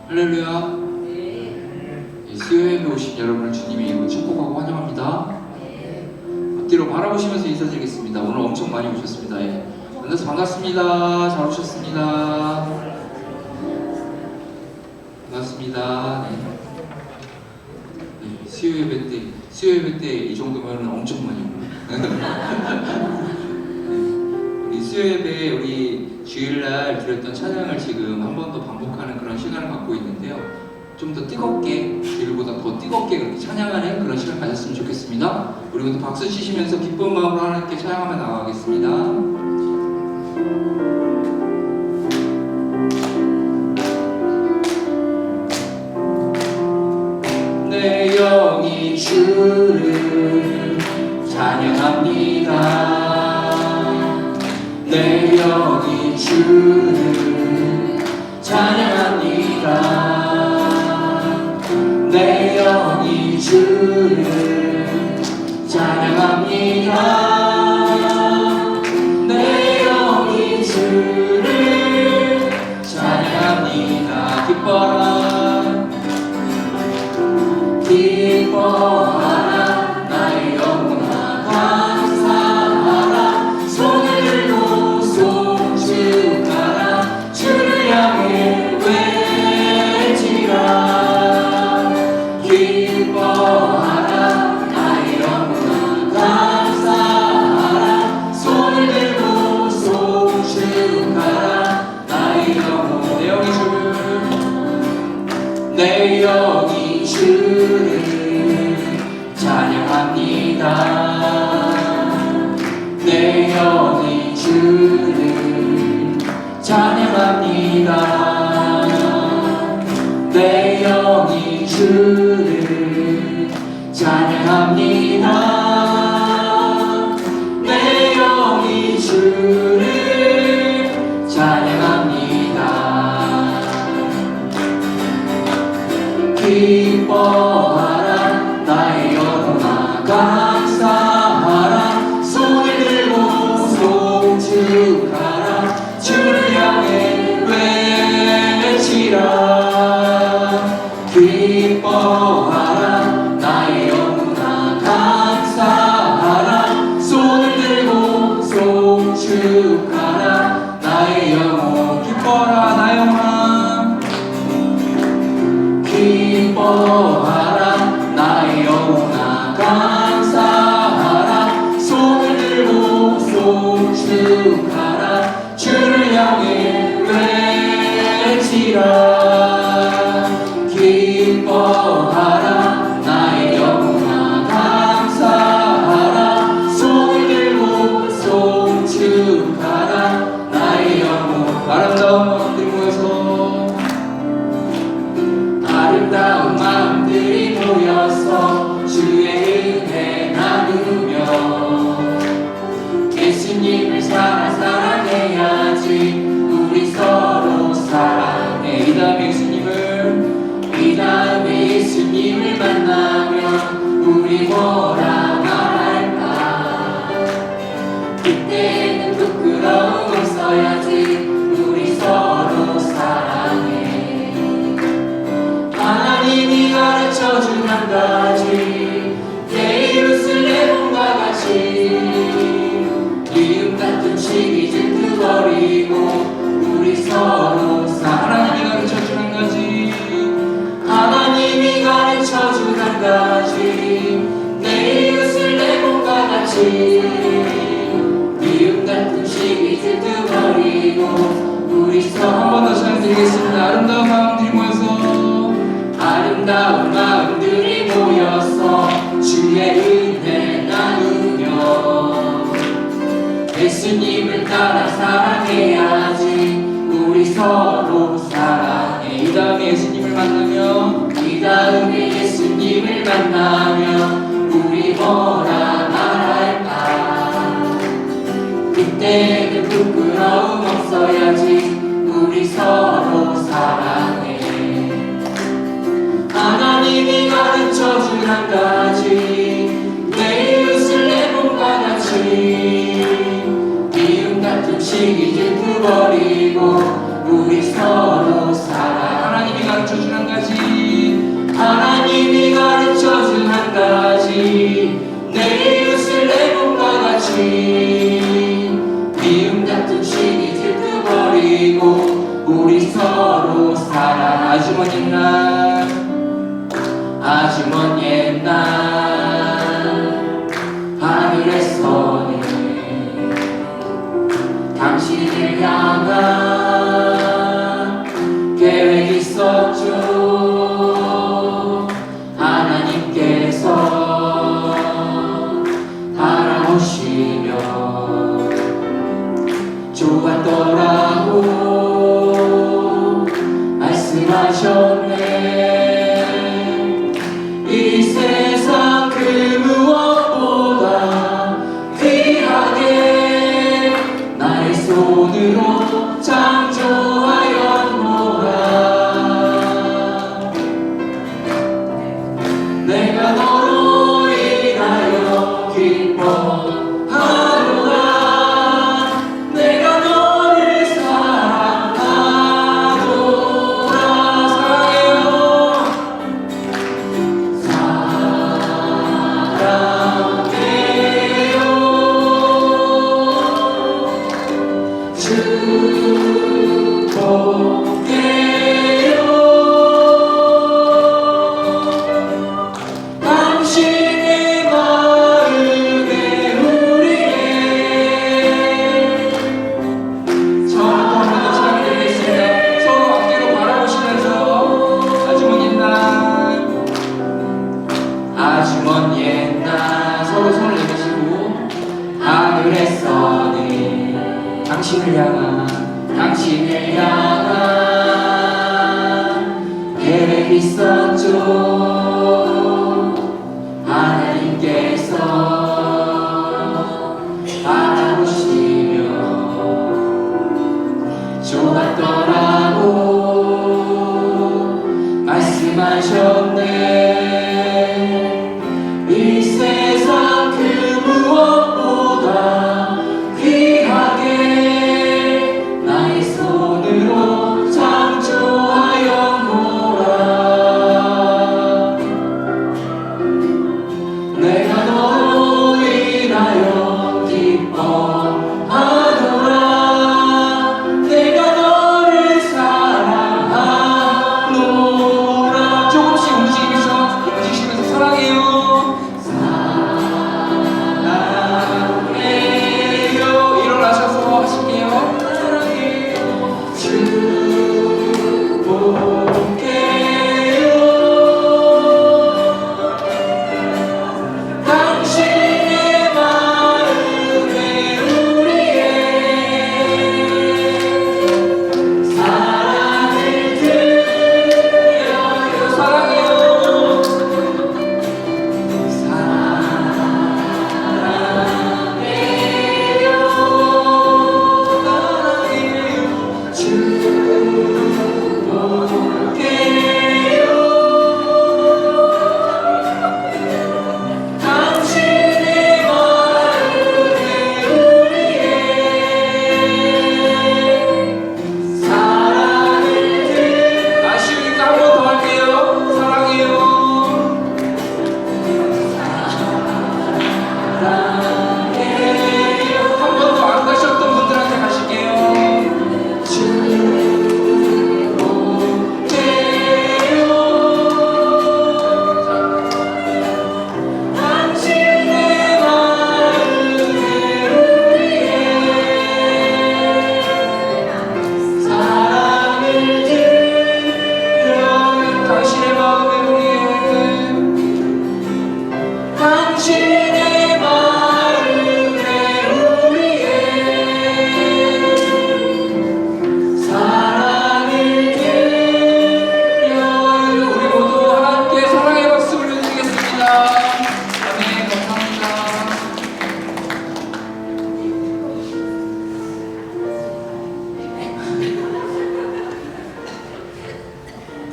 할렐루야. 수요예배 오신 여러분을 주님의 이름으로 축복하고 환영합니다. 앞뒤로 바라보시면서 인사드리겠습니다. 오늘 엄청 많이 오셨습니다. 만나서 반갑습니다. 잘 오셨습니다. 반갑습니다. 수요예배 때 이 정도면 엄청 많이 오고. 우리 수요예배 우리 주일날 드렸던 찬양을 지금 한 번 더 반복하는 그런 시간을 갖고 있는데요. 좀 더 뜨겁게, 주일보다 더 뜨겁게 그렇게 찬양하는 그런 시간 가졌으면 좋겠습니다. 우리 모두 박수 치시면서 기쁜 마음으로 하나님께 찬양하며 나가겠습니다. 내 영이 주를 찬양합니다. 내 영이 주를 찬양합니다. 내 영이 주를 찬양합니다. 내 영이 주를 찬양합니다. 기뻐라 기뻐하라 나의 영혼아 감사하라 손을 들고 송축하라 주를 향해 외치라 기뻐하라 나의 영혼아 감사하라 손을 들고 송축하라 나의 영혼 내 영이 주를 찬양합니다. 내 영이 주를 찬양합니다. 내 영이 주를 찬양합니다. 내 영이 주를 찬양합니다. 기뻐하라 나의 영혼아 감사하라 손을 들고 송축하라 주를 향해 외치라 기뻐하라 나의 영혼아 감사하라 손을 들고 송축하라 나의 영혼 기뻐라 나의 영혼아 기뻐하라 나의 영혼아 감사하라 손을 들고 송축하라 주를 향해 외치라 기뻐하라 나의 영혼아 감사하라 손을 들고 송축하라 나의 영혼 아름다운 마음들 모여서 아름다운 마음들이 모여서 주의 은혜 나누며 예수님을 사랑해야지 우리 서로 사랑해 이 다음에 예수님을 만나면 우리 뭐라 말할까 그때는 부끄러움 없어야지 우리 서로 사랑해 하나님 아름다운 마음들이 모여서 아름다운 마음들이 모여서 주의 은혜 나누며 예수님을 따라 사랑해야지. 우리 서로 사랑해. 이 다음에 예수님을 만나면 이 다음에 예수님을 만나면 우리 뭐라 말할까. 그때는 부끄러움 없어야지. 우리 서로 사랑해. 하나님이 가르쳐준 한 가지, 내 이웃을 내 몸과 같이. 미움 같은 시기 질투버리고 우리 서로 사랑. 하나님이 가르쳐준 한 가지, 하나님이 가르쳐준 한 가지, 내 이웃을 내 몸과 같이. 미움 같은 시기 질투버리고 우리 서로 사랑. 아주 먼 옛날 아주 먼 옛날 하늘에서는 당신을 향한 계획이 있었죠. 하나님께서 바라보시며 좋았더라고 말씀하셨네. 이 세상 그 무엇보다 귀하게 나의 손으로 창조하였노라. 내가 너로 인하여 기뻐하노라. 내가 너를 사랑하노라. 당신의 마음에 우리의 저와 또 한번 더 찬양드리겠습니다. 서로 앞뒤로 바라보시면서 아주 먼 옛날 아주 먼 옛날 서로 손을 내미시고 하늘에서는 당신을 향한 당신을 향한 계획이 있었죠. 하나님께서 바라보시며 좋았더라고 말씀하셨네. 이 세상 그 무엇보다 귀하게 나의 손으로 창조하였노라.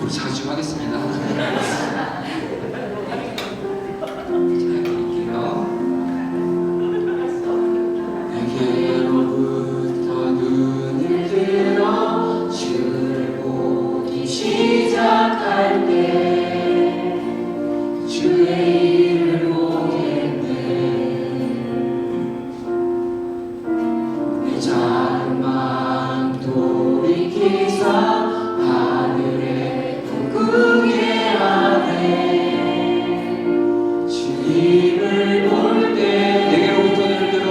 앞으로 자주 하겠습니다. 드릴게요. 내게로부터 눈을 들어 주를 보기 시작할 때 주의 일을 보겠네. 내 작은 마음 돌이키사 하늘에 꿈꾸게 하네. 주님을 볼 때 내게로부터 눈을 들어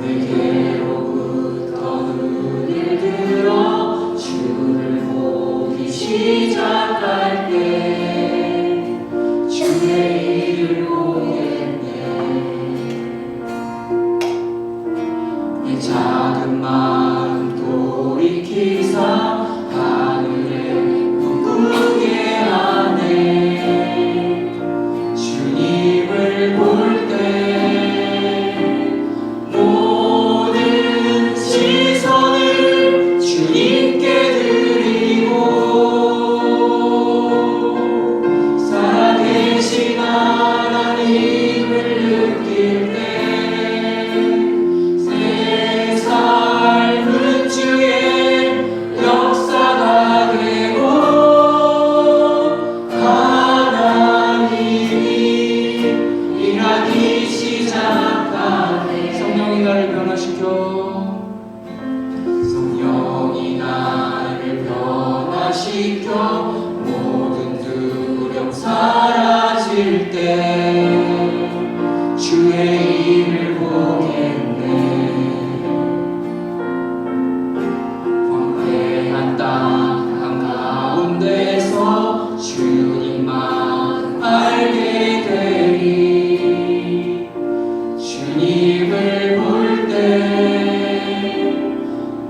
내게로부터 눈을 들어 주를 보기 시작할 때 주의 일을 보겠네. 내 작은 마음 돌이키사 하늘에 꿈꾸게 하네. 주님을 볼 때 모든 시선을 주님께 드리고 살아계신 하나님을 느낄 때 새 삶은 주의 역사가 되고 하나님이 일하기 시작하네. 성령이 나를 변화시켜 성령이 나를 변화시켜 모든 두려움 사라질 때 주의 일을 보겠네. 광대한 땅 한가운데서 주님만 알게 되리. 주님을 볼 때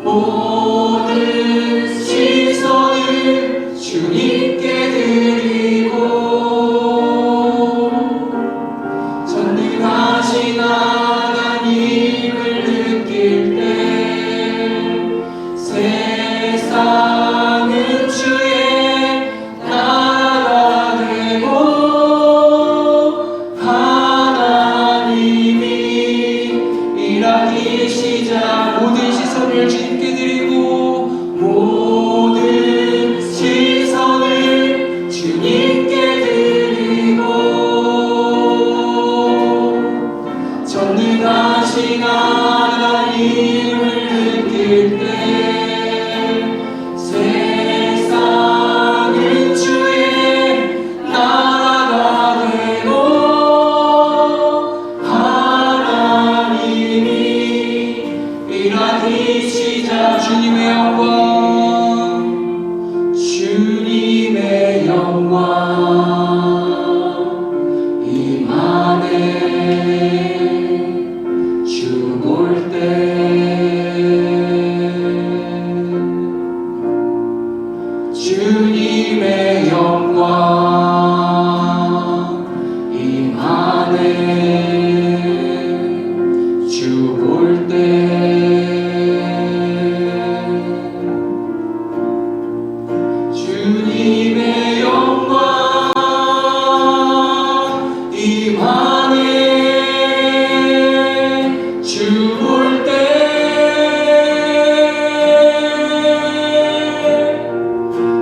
모든 시선을 주님께 드리고 전능하신 하나님을 느낄 때 세상은 주의 나라가 되고 하나님이 일하기 시작. 모든 시선을 주님께 드리고 모든 시선을 주님께 드리고 전능하신 하나님을 느낄 때 세상은 주의 나라가 되고 하나님이 일하기 시작. 주님의 영광 주님의 영광 임하네. 주 볼 때 주님의 영광 임하네. 주 볼 때 주님의 영광 임하네. 주 볼 때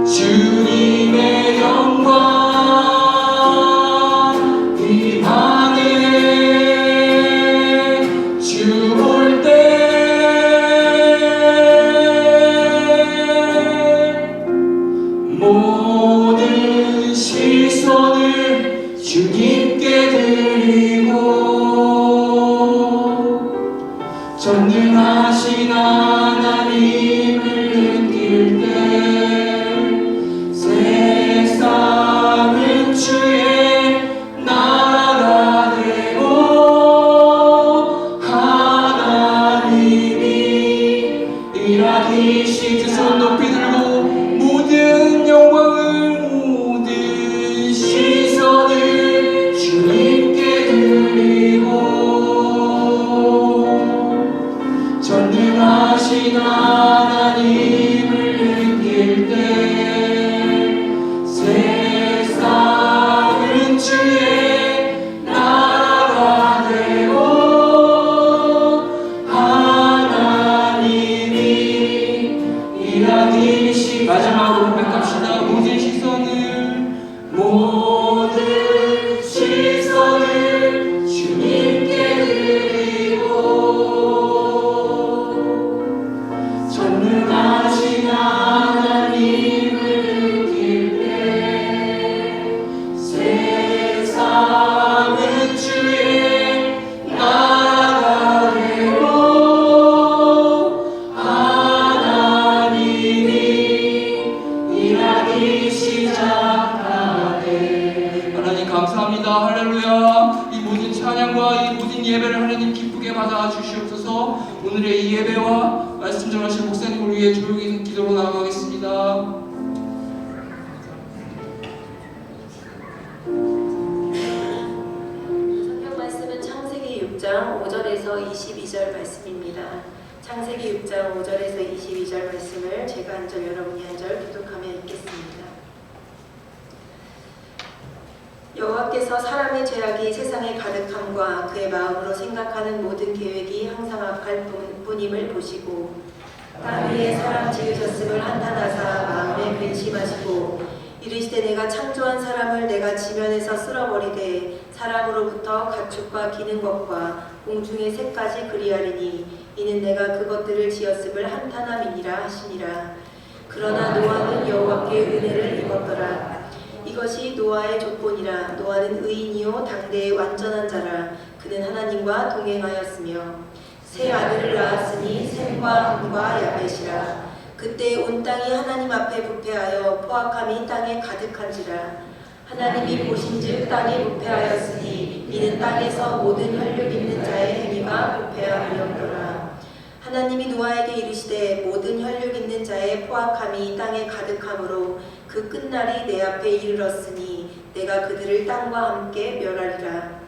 주님의 이야기시 마지막으로 고백합시다. 모든 시선을 주님께 드리고 전능하신 하나님을 느낄 때 세상은 주의 나라가 되고 하나님이 일하기 시작하네. 하나님 감사합니다. 할렐루야. 이 모든 찬양과 이 모든 예배를 하나님 기쁘게 받아 주시옵소서. 오늘의 이 예배와 말씀 전하실 목사님을 위해 조용히 기도로 나아가겠습니다. 성경 말씀은 창세기 6장 5절에서 22절 말씀입니다. 창세기 6장 5절에서 22절 말씀을 제가 한 절 여러분이 한 절 교독하며 읽겠습니다. 여호와께서 사람의 죄악이 세상에 가득함과 그의 마음으로 생각하는 모든 계획이 항상 악할 뿐임을 보시고 땅 위에 사람 지으셨음을 한탄하사 마음에 근심하시고 이르시되 내가 창조한 사람을 내가 지면에서 쓸어버리되 사람으로부터 가축과 기는 것과 공중의 새까지 그리하리니 이는 내가 그것들을 지었음을 한탄함이니라 하시니라. 그러나 노아는 여호와께 은혜를 입었더라. 이것이 노아의 조건이라. 노아는 의인이요 당대의 완전한 자라. 그는 하나님과 동행하였으며 세 아들을 낳았으니 셈과 함과 야벳이라. 그때 온 땅이 하나님 앞에 부패하여 포악함이 땅에 가득한지라. 하나님이 보신즉 땅이 부패하였으니 이는 땅에서 모든 혈육 있는 자의 행위가 부패하였더라. 하나님이 노아에게 이르시되 모든 혈육 있는 자의 포악함이 땅에 가득하므로 그 끝날이 내 앞에 이르렀으니 내가 그들을 땅과 함께 멸하리라.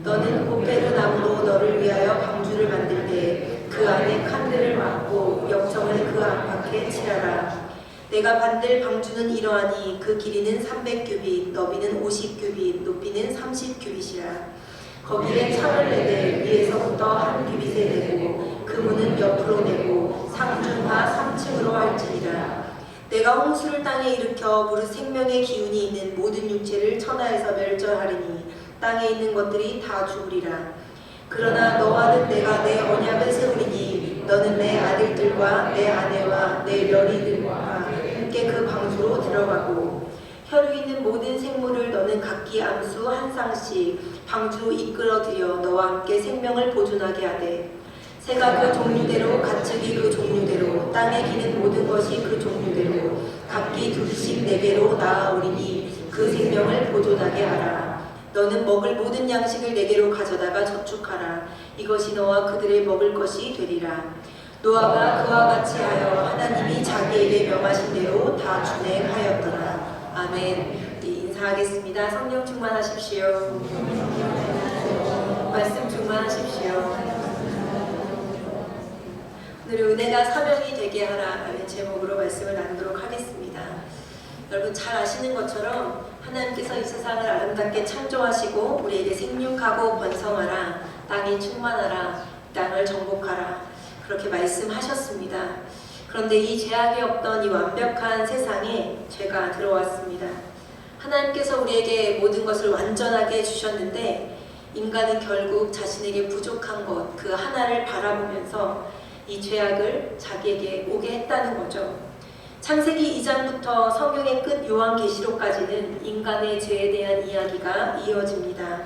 너는 보페르 나무로 너를 위하여 방주를 만들되 그 안에 칸들을 막고 역청을 그 안팎에 칠하라. 내가 만들 방주는 이러하니 그 길이는 300규빗, 너비는 50규빗, 높이는 30규빗이라. 거기에 창을 내되 위에서부터 한 규빗에 내고 그 문은 옆으로 내고 상중하 3층으로 할지니라. 내가 홍수를 땅에 일으켜 무릇 생명의 기운이 있는 모든 육체를 천하에서 멸절하리니 땅에 있는 것들이 다 죽으리라. 그러나 너와는 내가 내 언약을 세우리니 너는 내 아들들과 내 아내와 내 며느리들과 함께 그 방주로 들어가고 혈육 있는 모든 생물을 너는 각기 암수 한 쌍씩 방주로 이끌어들여 너와 함께 생명을 보존하게 하되 새가 그 종류대로 가축이 그 종류대로 땅에 기는 모든 것이 그 종류대로 각기 둘씩 내게로 나아오리니 그 생명을 보존하게 하라. 너는 먹을 모든 양식을 내게로 가져다가 저축하라. 이것이 너와 그들의 먹을 것이 되리라. 노아가 그와 같이 하여 하나님이 자기에게 명하신 대로 다 준행하였더라. 아멘. 인사하겠습니다. 성령 충만하십시오. 말씀 충만하십시오. 오늘 은혜가 사명이 되게 하라라는 제목으로 말씀을 나누도록 하겠습니다. 여러분 잘 아시는 것처럼 하나님께서 이 세상을 아름답게 창조하시고 우리에게 생육하고 번성하라, 땅이 충만하라, 땅을 정복하라 그렇게 말씀하셨습니다. 그런데 이 죄악이 없던 이 완벽한 세상에 죄가 들어왔습니다. 하나님께서 우리에게 모든 것을 완전하게 주셨는데 인간은 결국 자신에게 부족한 것 그 하나를 바라보면서 이 죄악을 자기에게 오게 했다는 거죠. 창세기 2장부터 성경의 끝 요한계시록까지는 인간의 죄에 대한 이야기가 이어집니다.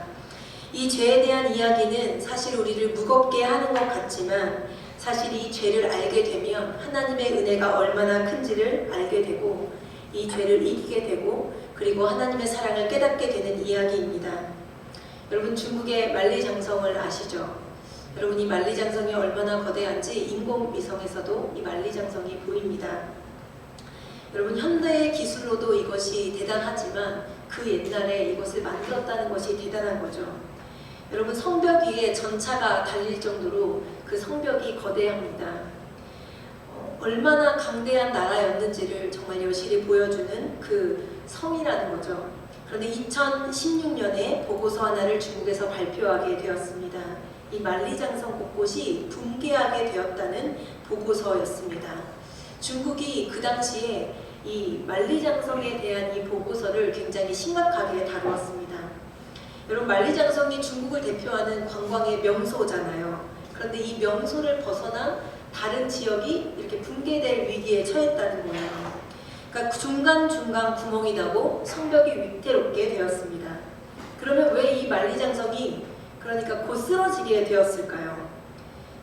이 죄에 대한 이야기는 사실 우리를 무겁게 하는 것 같지만 사실 이 죄를 알게 되면 하나님의 은혜가 얼마나 큰지를 알게 되고 이 죄를 이기게 되고 그리고 하나님의 사랑을 깨닫게 되는 이야기입니다. 여러분 중국의 만리장성을 아시죠? 여러분 이 만리장성이 얼마나 거대한지 인공위성에서도 이 만리장성이 보입니다. 여러분 현대의 기술로도 이것이 대단하지만 그 옛날에 이것을 만들었다는 것이 대단한 거죠. 여러분 성벽 위에 전차가 달릴 정도로 그 성벽이 거대합니다. 얼마나 강대한 나라였는지를 정말 여실히 보여주는 그 성이라는 거죠. 그런데 2016년에 보고서 하나를 중국에서 발표하게 되었습니다. 이 만리장성 곳곳이 붕괴하게 되었다는 보고서였습니다. 중국이 그 당시에 이 만리장성에 대한 이 보고서를 굉장히 심각하게 다루었습니다. 여러분, 만리장성이 중국을 대표하는 관광의 명소잖아요. 그런데 이 명소를 벗어나 다른 지역이 이렇게 붕괴될 위기에 처했다는 거예요. 그러니까 중간중간 구멍이 나고 성벽이 위태롭게 되었습니다. 그러면 왜 이 만리장성이 그러니까 곧 쓰러지게 되었을까요?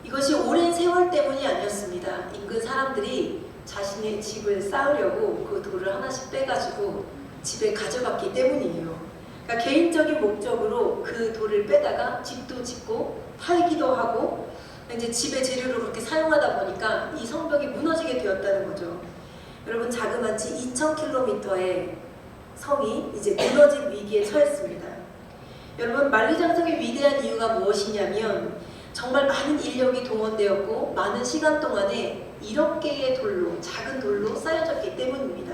이것이 오랜 세월 때문이 아니었습니다. 인근 사람들이 자신의 집을 쌓으려고 그 돌을 하나씩 빼가지고 집에 가져갔기 때문이에요. 그러니까 개인적인 목적으로 그 돌을 빼다가 집도 짓고 팔기도 하고 이제 집의 재료로 그렇게 사용하다 보니까 이 성벽이 무너지게 되었다는 거죠. 여러분, 자그마치 2000km의 성이 이제 무너질 위기에 처했습니다. 여러분, 만리장성의 위대한 이유가 무엇이냐면 정말 많은 인력이 동원되었고 많은 시간 동안에 1억 개의 돌로, 작은 돌로 쌓여졌기 때문입니다.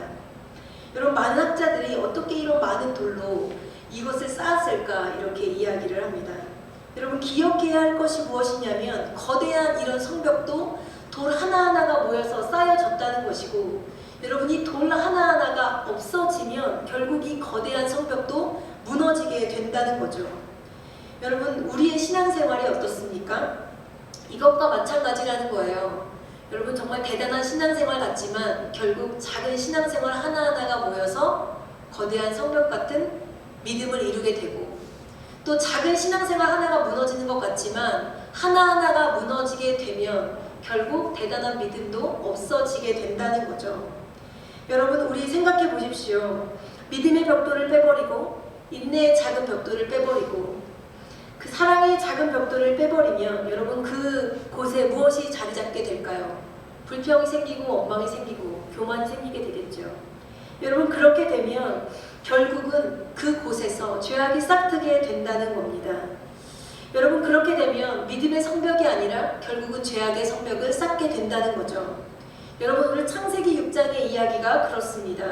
여러분, 많은 학자들이 어떻게 이런 많은 돌로 이것을 쌓았을까 이렇게 이야기를 합니다. 여러분, 기억해야 할 것이 무엇이냐면 거대한 이런 성벽도 돌 하나하나가 모여서 쌓여졌다는 것이고, 여러분, 이 돌 하나하나가 없어지면 결국 이 거대한 성벽도 무너지게 된다는 거죠. 여러분, 우리의 신앙생활이 어떻습니까? 이것과 마찬가지라는 거예요. 여러분, 정말 대단한 신앙생활 같지만 결국 작은 신앙생활 하나하나가 모여서 거대한 성벽 같은 믿음을 이루게 되고, 또 작은 신앙생활 하나가 무너지는 것 같지만 하나하나가 무너지게 되면 결국 대단한 믿음도 없어지게 된다는 거죠. 여러분, 우리 생각해 보십시오. 믿음의 벽돌을 빼버리고 인내의 작은 벽돌을 빼버리고 그 사랑의 작은 벽돌을 빼버리면 여러분, 그 곳에 무엇이 자리 잡게 될까요? 불평이 생기고 원망이 생기고 교만이 생기게 되겠죠. 여러분, 그렇게 되면 결국은 그 곳에서 죄악이 싹트게 된다는 겁니다. 여러분, 그렇게 되면 믿음의 성벽이 아니라 결국은 죄악의 성벽을 쌓게 된다는 거죠. 여러분, 오늘 창세기 6장의 이야기가 그렇습니다.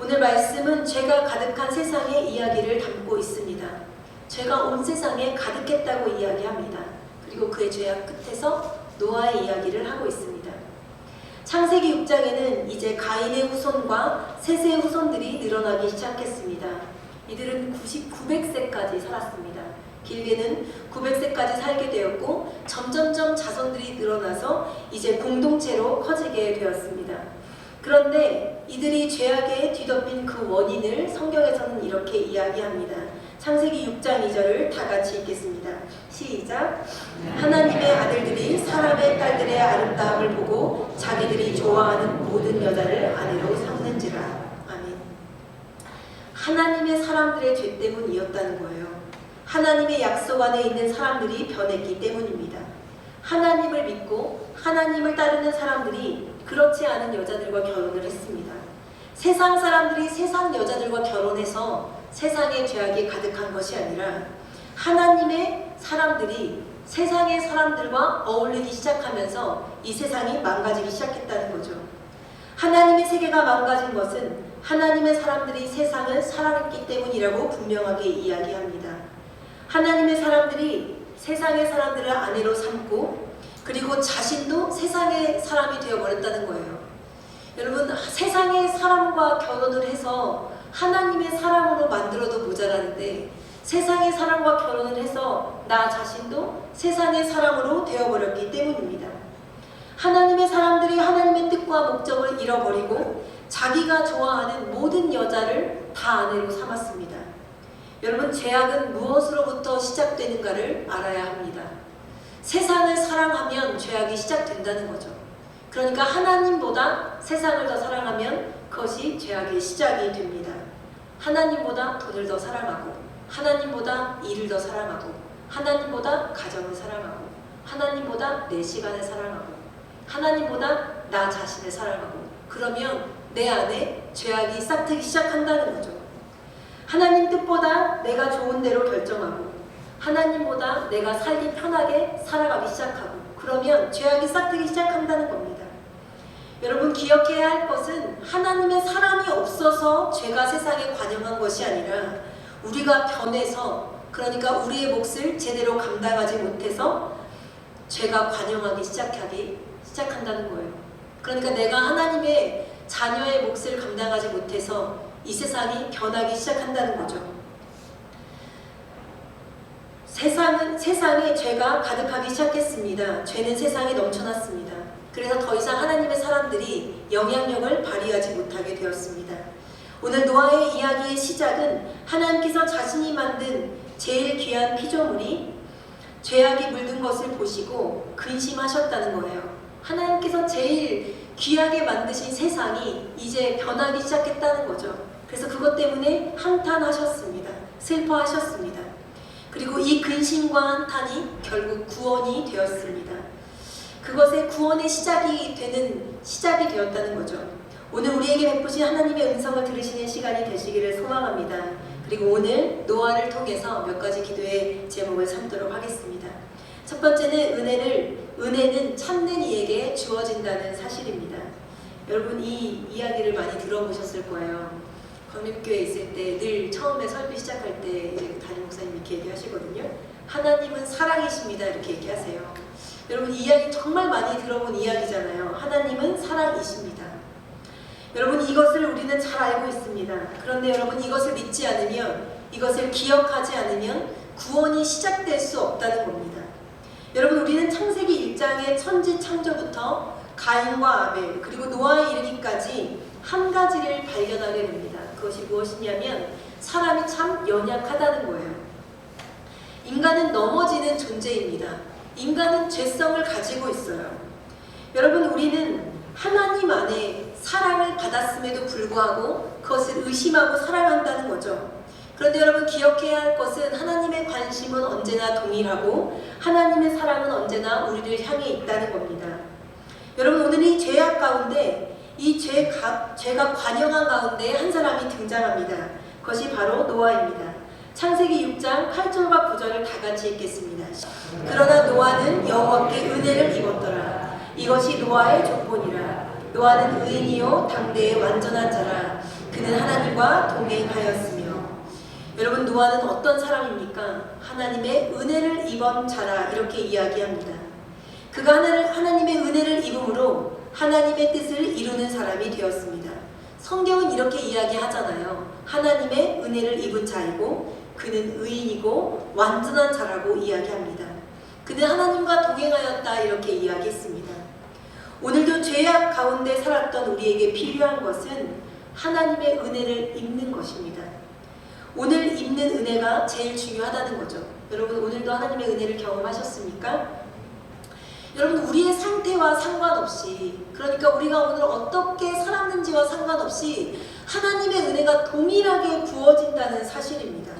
오늘 말씀은 죄가 가득한 세상의 이야기를 담고 있습니다. 죄가 온 세상에 가득했다고 이야기합니다. 그리고 그의 죄악 끝에서 노아의 이야기를 하고 있습니다. 창세기 6장에는 이제 가인의 후손과 셋의 후손들이 늘어나기 시작했습니다. 이들은 900세까지 살았습니다. 길게는 900세까지 살게 되었고 점점점 자손들이 늘어나서 이제 공동체로 커지게 되었습니다. 그런데 이들이 죄악에 뒤덮인 그 원인을 성경에서는 이렇게 이야기합니다. 창세기 6장 2절을 다 같이 읽겠습니다. 시작. 하나님의 아들들이 사람의 딸들의 아름다움을 보고 자기들이 좋아하는 모든 여자를 아내로 삼는지라. 아멘. 하나님의 사람들의 죄 때문이었다는 거예요. 하나님의 약속 안에 있는 사람들이 변했기 때문입니다. 하나님을 믿고 하나님을 따르는 사람들이 그렇지 않은 여자들과 결혼을 했습니다. 세상 사람들이 세상 여자들과 결혼해서 세상의 죄악이 가득한 것이 아니라 하나님의 사람들이 세상의 사람들과 어울리기 시작하면서 이 세상이 망가지기 시작했다는 거죠. 하나님의 세계가 망가진 것은 하나님의 사람들이 세상을 사랑했기 때문이라고 분명하게 이야기합니다. 하나님의 사람들이 세상의 사람들을 아내로 삼고 그리고 자신도 세상의 사람이 되어버렸다는 거예요. 여러분, 세상의 사람과 결혼을 해서 하나님의 사람으로 만들어도 모자라는데 세상의 사람과 결혼을 해서 나 자신도 세상의 사람으로 되어버렸기 때문입니다. 하나님의 사람들이 하나님의 뜻과 목적을 잃어버리고 자기가 좋아하는 모든 여자를 다 아내로 삼았습니다. 여러분, 죄악은 무엇으로부터 시작되는가를 알아야 합니다. 세상을 사랑하면 죄악이 시작된다는 거죠. 그러니까 하나님보다 세상을 더 사랑하면 그것이 죄악의 시작이 됩니다. 하나님보다 돈을 더 사랑하고 하나님보다 일을 더 사랑하고 하나님보다 가정을 사랑하고 하나님보다 내 시간을 사랑하고 하나님보다 나 자신을 사랑하고 그러면 내 안에 죄악이 싹트기 시작한다는 거죠. 하나님 뜻보다 내가 좋은 대로 결정하고 하나님보다 내가 살기 편하게 살아가기 시작하고 그러면 죄악이 싹트기 시작한다는 겁니다. 여러분, 기억해야 할 것은 하나님의 사람이 없어서 죄가 세상에 관영한 것이 아니라 우리가 변해서, 그러니까 우리의 몫을 제대로 감당하지 못해서 죄가 관영하기 시작한다는 거예요. 그러니까 내가 하나님의 자녀의 몫을 감당하지 못해서 이 세상이 변하기 시작한다는 거죠. 세상에 죄가 가득하기 시작했습니다. 죄는 세상에 넘쳐났습니다. 그래서 더 이상 하나님의 사람들이 영향력을 발휘하지 못하게 되었습니다. 오늘 노아의 이야기의 시작은 하나님께서 자신이 만든 제일 귀한 피조물이 죄악이 물든 것을 보시고 근심하셨다는 거예요. 하나님께서 제일 귀하게 만드신 세상이 이제 변하기 시작했다는 거죠. 그래서 그것 때문에 한탄하셨습니다. 슬퍼하셨습니다. 그리고 이 근심과 한탄이 결국 구원이 되었습니다. 그것의 구원의 시작이 되었다는 거죠. 오늘 우리에게 베푸신 하나님의 음성을 들으시는 시간이 되시기를 소망합니다. 그리고 오늘 노아를 통해서 몇 가지 기도의 제목을 삼도록 하겠습니다. 첫 번째는 은혜는 참는 이에게 주어진다는 사실입니다. 여러분 이 이야기를 많이 들어보셨을 거예요. 광림교회에 있을 때 늘 처음에 설교 시작할 때 이제 담임 목사님 이렇게 얘기하시거든요. 하나님은 사랑이십니다 이렇게 얘기하세요. 여러분 이 이야기 정말 많이 들어본 이야기잖아요. 하나님은 사랑이십니다. 여러분 이것을 우리는 잘 알고 있습니다. 그런데 여러분 이것을 믿지 않으면, 이것을 기억하지 않으면 구원이 시작될 수 없다는 겁니다. 여러분 우리는 창세기 1장의 천지 창조부터 가인과 아벨 그리고 노아에 이르기까지 한 가지를 발견하게 됩니다. 그것이 무엇이냐면 사람이 참 연약하다는 거예요. 인간은 넘어지는 존재입니다. 인간은 죄성을 가지고 있어요. 여러분 우리는 하나님 안에 사랑을 받았음에도 불구하고 그것을 의심하고 살아간다는 거죠. 그런데 여러분 기억해야 할 것은 하나님의 관심은 언제나 동일하고 하나님의 사랑은 언제나 우리를 향해 있다는 겁니다. 여러분 오늘 이 죄악 가운데 이 죄가 관영한 가운데 한 사람이 등장합니다. 그것이 바로 노아입니다. 창세기 6장 8절과 9절을 다 같이 읽겠습니다. 그러나 노아는 여호와께 은혜를 입었더라. 이것이 노아의 조건이라. 노아는 의인이요 당대의 완전한 자라. 그는 하나님과 동행하였으며. 여러분 노아는 어떤 사람입니까? 하나님의 은혜를 입은 자라 이렇게 이야기합니다. 그가 하나님의 은혜를 입음으로 하나님의 뜻을 이루는 사람이 되었습니다. 성경은 이렇게 이야기하잖아요. 하나님의 은혜를 입은 자이고 그는 의인이고 완전한 자라고 이야기합니다. 그는 하나님과 동행하였다 이렇게 이야기했습니다. 오늘도 죄악 가운데 살았던 우리에게 필요한 것은 하나님의 은혜를 입는 것입니다. 오늘 입는 은혜가 제일 중요하다는 거죠. 여러분 오늘도 하나님의 은혜를 경험하셨습니까? 여러분 우리의 상태와 상관없이, 그러니까 우리가 오늘 어떻게 살았는지와 상관없이 하나님의 은혜가 동일하게 부어진다는 사실입니다.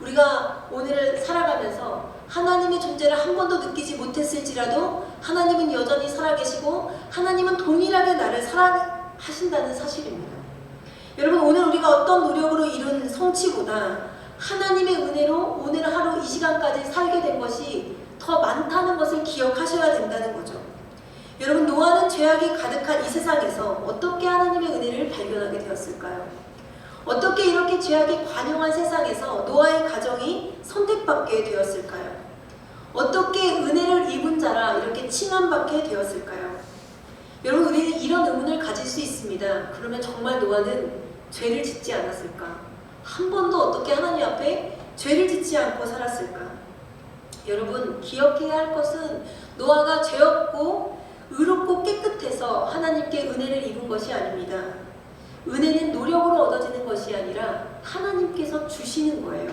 우리가 오늘을 살아가면서 하나님의 존재를 한 번도 느끼지 못했을지라도 하나님은 여전히 살아계시고 하나님은 동일하게 나를 사랑하신다는 사실입니다. 여러분 오늘 우리가 어떤 노력으로 이룬 성취보다 하나님의 은혜로 오늘 하루 이 시간까지 살게 된 것이 더 많다는 것을 기억하셔야 된다는 거죠. 여러분 노아는 죄악이 가득한 이 세상에서 어떻게 하나님의 은혜를 발견하게 되었을까요? 어떻게 이렇게 죄악이 관영한 세상에서 노아의 가정이 선택받게 되었을까요? 어떻게 은혜를 입은 자라 이렇게 칭함받게 되었을까요? 여러분 우리는 이런 의문을 가질 수 있습니다. 그러면 정말 노아는 죄를 짓지 않았을까? 한 번도 어떻게 하나님 앞에 죄를 짓지 않고 살았을까? 여러분 기억해야 할 것은 노아가 죄 없고 의롭고 깨끗해서 하나님께 은혜를 입은 것이 아닙니다. 은혜는 노력으로 얻어지는 것이 아니라 하나님께서 주시는 거예요.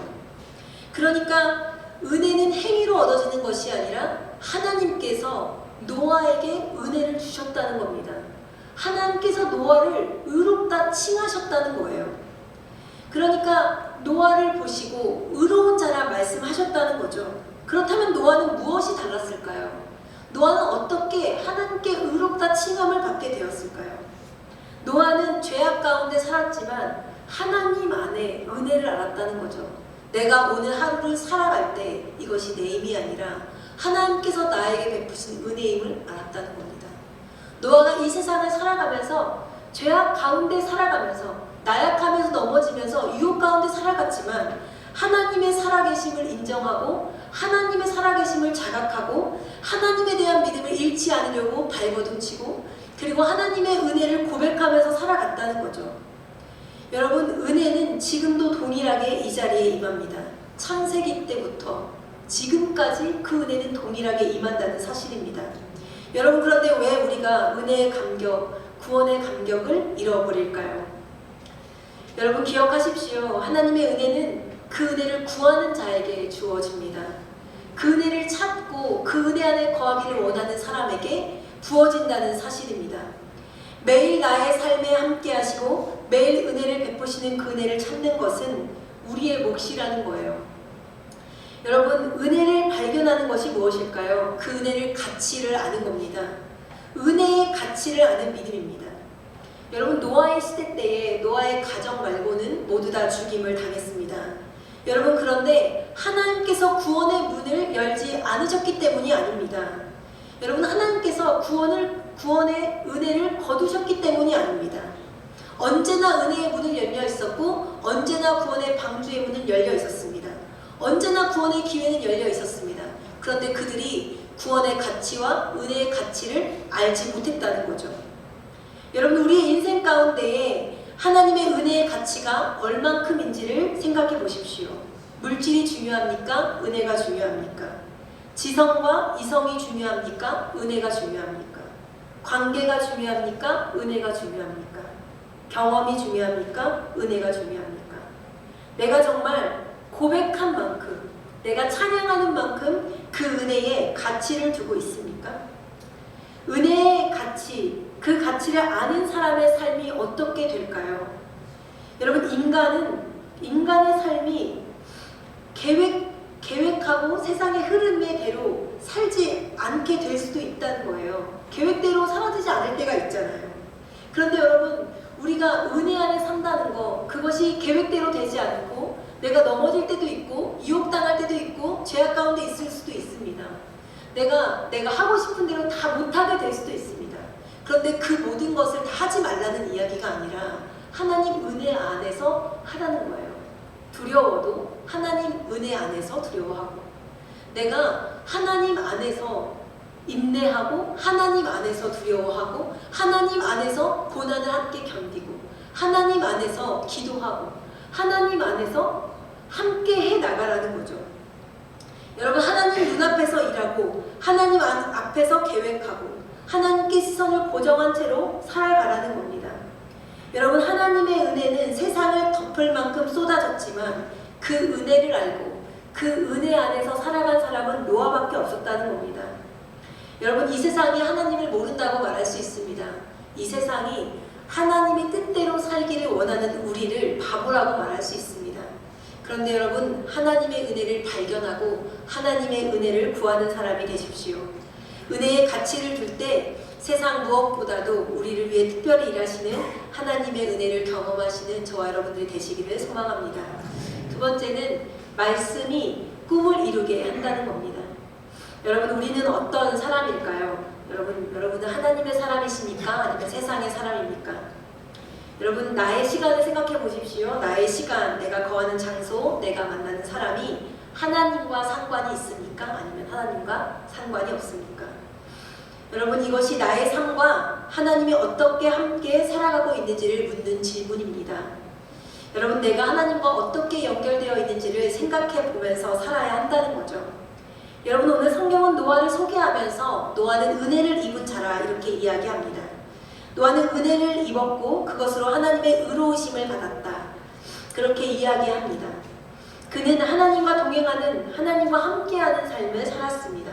그러니까 은혜는 행위로 얻어지는 것이 아니라 하나님께서 노아에게 은혜를 주셨다는 겁니다. 하나님께서 노아를 의롭다 칭하셨다는 거예요. 그러니까 노아를 보시고 의로운 자라 말씀하셨다는 거죠. 그렇다면 노아는 무엇이 달랐을까요? 노아는 어떻게 하나님께 의롭다 칭함을 받게 되었을까요? 노아는 죄악 가운데 살았지만 하나님 안에 은혜를 알았다는 거죠. 내가 오늘 하루를 살아갈 때 이것이 내 힘이 아니라 하나님께서 나에게 베푸신 은혜임을 알았다는 겁니다. 노아가 이 세상을 살아가면서 죄악 가운데 살아가면서 나약하면서 넘어지면서 유혹 가운데 살아갔지만 하나님의 살아계심을 인정하고 하나님의 살아계심을 자각하고 하나님에 대한 믿음을 잃지 않으려고 발버둥치고 그리고 하나님의 은혜를 고백하면서 살아갔다는 거죠. 여러분, 은혜는 지금도 동일하게 이 자리에 임합니다. 창세기 때부터 지금까지 그 은혜는 동일하게 임한다는 사실입니다. 여러분, 그런데 왜 우리가 은혜의 감격, 구원의 감격을 잃어버릴까요? 여러분, 기억하십시오. 하나님의 은혜는 그 은혜를 구하는 자에게 주어집니다. 그 은혜를 찾고 그 은혜 안에 거하기를 원하는 사람에게 부어진다는 사실입니다. 매일 나의 삶에 함께 하시고 매일 은혜를 베푸시는 그 은혜를 찾는 것은 우리의 몫이라는 거예요. 여러분, 은혜를 발견하는 것이 무엇일까요? 그 은혜를 가치를 아는 겁니다. 은혜의 가치를 아는 믿음입니다. 여러분, 노아의 시대 때에 노아의 가정 말고는 모두 다 죽임을 당했습니다. 여러분, 그런데 하나님께서 구원의 문을 열지 않으셨기 때문이 아닙니다. 여러분, 하나님께서 구원의 은혜를 거두셨기 때문이 아닙니다. 언제나 은혜의 문은 열려 있었고 언제나 구원의 방주의 문은 열려 있었습니다. 언제나 구원의 기회는 열려 있었습니다. 그런데 그들이 구원의 가치와 은혜의 가치를 알지 못했다는 거죠. 여러분, 우리의 인생 가운데에 하나님의 은혜의 가치가 얼만큼인지를 생각해 보십시오. 물질이 중요합니까? 은혜가 중요합니까? 지성과 이성이 중요합니까? 은혜가 중요합니까? 관계가 중요합니까? 은혜가 중요합니까? 경험이 중요합니까? 은혜가 중요합니까? 내가 정말 고백한 만큼, 내가 찬양하는 만큼 그 은혜에 가치를 두고 있습니까? 은혜의 가치, 그 가치를 아는 사람의 삶이 어떻게 될까요? 여러분, 인간의 삶이 계획하고 세상의 흐름의 대로 살지 않게 될 수도 있다는 거예요. 계획대로 사라지지 않을 때가 있잖아요. 그런데 여러분, 우리가 은혜 안에 산다는 거, 그것이 계획대로 되지 않고 내가 넘어질 때도 있고 유혹당할 때도 있고 죄악 가운데 있을 수도 있습니다. 내가 하고 싶은 대로 다 못하게 될 수도 있습니다. 그런데 그 모든 것을 다 하지 말라는 이야기가 아니라 하나님 은혜 안에서 하라는 거예요. 두려워도 하나님 은혜 안에서 두려워하고, 내가 하나님 안에서 인내하고 하나님 안에서 두려워하고 하나님 안에서 고난을 함께 견디고 하나님 안에서 기도하고 하나님 안에서 함께 해 나가라는 거죠. 여러분, 하나님 눈앞에서 일하고 하나님 앞에서 계획하고 하나님께 시선을 고정한 채로 살아가라는 겁니다. 여러분, 하나님의 은혜는 세상을 덮을 만큼 쏟아졌지만 그 은혜를 알고 그 은혜 안에서 살아간 사람은 노아밖에 없었다는 겁니다. 여러분, 이 세상이 하나님을 모른다고 말할 수 있습니다. 이 세상이 하나님의 뜻대로 살기를 원하는 우리를 바보라고 말할 수 있습니다. 그런데 여러분, 하나님의 은혜를 발견하고 하나님의 은혜를 구하는 사람이 되십시오. 은혜의 가치를 둘 때 세상 무엇보다도 우리를 위해 특별히 일하시는 하나님의 은혜를 경험하시는 저와 여러분들이 되시기를 소망합니다. 두 번째는 말씀이 꿈을 이루게 한다는 겁니다. 여러분, 우리는 어떤 사람일까요? 여러분은 하나님의 사람이십니까? 아니면 세상의 사람입니까? 여러분, 나의 시간을 생각해 보십시오. 나의 시간, 내가 거하는 장소, 내가 만나는 사람이 하나님과 상관이 있습니까? 아니면 하나님과 상관이 없습니까? 여러분, 이것이 나의 삶과 하나님이 어떻게 함께 살아가고 있는지를 묻는 질문입니다. 여러분, 내가 하나님과 어떻게 연결되어 있는지를 생각해 보면서 살아야 한다는 거죠. 여러분, 오늘 성경은 노아를 소개하면서 노아는 은혜를 입은 자라 이렇게 이야기합니다. 노아는 은혜를 입었고 그것으로 하나님의 의로우심을 받았다, 그렇게 이야기합니다. 그는 하나님과 동행하는, 하나님과 함께하는 삶을 살았습니다.